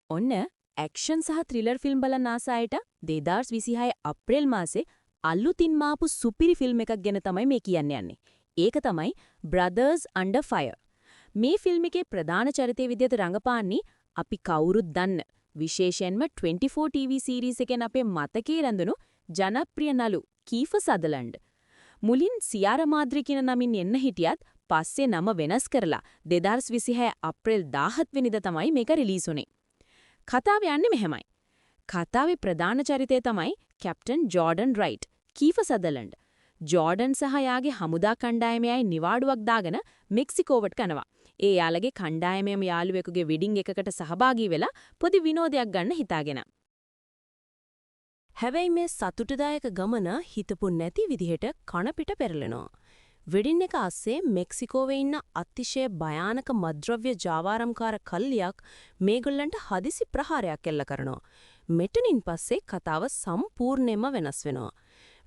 ඔන්න ඇක්ෂන් සහ thriller film බලන ආසායට 2026 අප්‍රේල් මාසේ අලුතින්ම ආපු සුපිරි ෆිල්ම් එකක් ගැන තමයි මේ කියන්න යන්නේ. ඒක තමයි Brothers Under Fire. මේ ෆිල්ම් එකේ ප්‍රධාන චරිතයේ විදිහට රඟපාන්නේ අපි කවුරුත් දන්න විශේෂයෙන්ම 24 TV සීරීස් එකෙන් අපේ මතකයේ රැඳුණු ජනප්‍රිය නළු කීෆර් සදර්ලන්ඩ්. මුලින් සියාරා මාද්‍රි කියන නමින් එන්න හිටියත් පස්සේ නම වෙනස් කරලා 2026 අප්‍රේල් 17 වෙනිදා තමයි මේක රිලීස් වුනේ. කතාව යන්නේ මෙහෙමයි. කතාවේ ප්‍රධාන චරිතය තමයි කැප්ටන් ජෝඩන් රයිට්, කීෆර් සදර්ලන්ඩ්. ජෝඩන් සහ යාගේ හමුදා කණ්ඩායමයි නිවාඩුවක් දාගෙන මෙක්සිකෝවට කනවා. ඒ යාළගේ කණ්ඩායමේම යාළුවෙකුගේ වෙඩින් එකකට සහභාගී වෙලා පොඩි විනෝදයක් ගන්න හිතාගෙන. හැබැයි මේ සතුටුදායක ගමන හිතපු නැති විදිහට කණපිට පෙරලෙනවා. වෙඩින් එක ASCII මෙක්සිකෝවේ ඉන්න අතිශය භයානක මද්ද්‍රව්‍ය ජාවාරම්කාර කල්ලියක් මේගොල්ලන්ට හදිසි ප්‍රහාරයක් එල්ල කරනවා. මෙතනින් පස්සේ කතාව සම්පූර්ණයෙන්ම වෙනස් වෙනවා.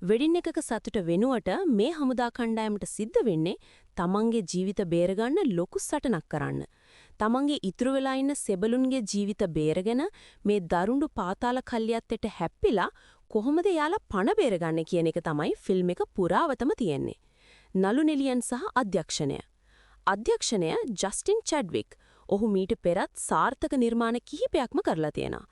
වෙඩින් එකක සතුට වෙනුවට මේ හමුදා කණ්ඩායමට සිද්ධ වෙන්නේ තමන්ගේ ජීවිත බේරගන්න ලොකු සටනක් කරන්න. තමන්ගේ ඉතුරු වෙලා ඉන්න සෙබළුන්ගේ ජීවිත බේරගෙන මේ දරුණු පාතාල කල්ලියත් හැප්පිලා කොහොමද යාලා පණ බේරගන්නේ කියන එක තමයි ෆිල්ම් එක පුරාවතම තියෙන්නේ. නළු නිලියන් සහ අධ්‍යක්ෂණය. අධ්‍යක්ෂණය ජස්ටින් චැඩ්වික්. ඔහු මීට පෙරත් සාර්ථක නිර්මාණ කිහිපයක්ම කරලා තියෙනවා.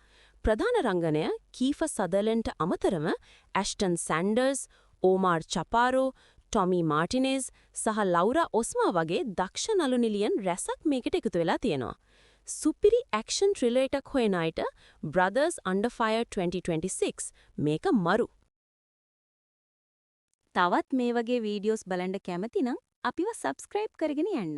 ප්‍රධාන රංගනය කීෆර් සදර්ලන්ඩ්ට අමතරව ඇෂ්ටන් සෑන්ඩර්ස්, ඕමාර් චපාරෝ, ටොමි මාටිනෙස් සහ ලෞරා ඔස්මා වගේ දක්ෂ නළු නිලියන් රැසක් මේකට එකතු වෙලා තියෙනවා. සුපිරි ඇක්ෂන් ත්‍රිලර් එකක් හොයන අයට Brothers Under Fire 2026 මේක මරු. තවත් මේ වගේ වීඩියෝස් බලන්න කැමති නම් අපිව සබ්ස්ක්‍රයිබ් කරගෙන යන්න.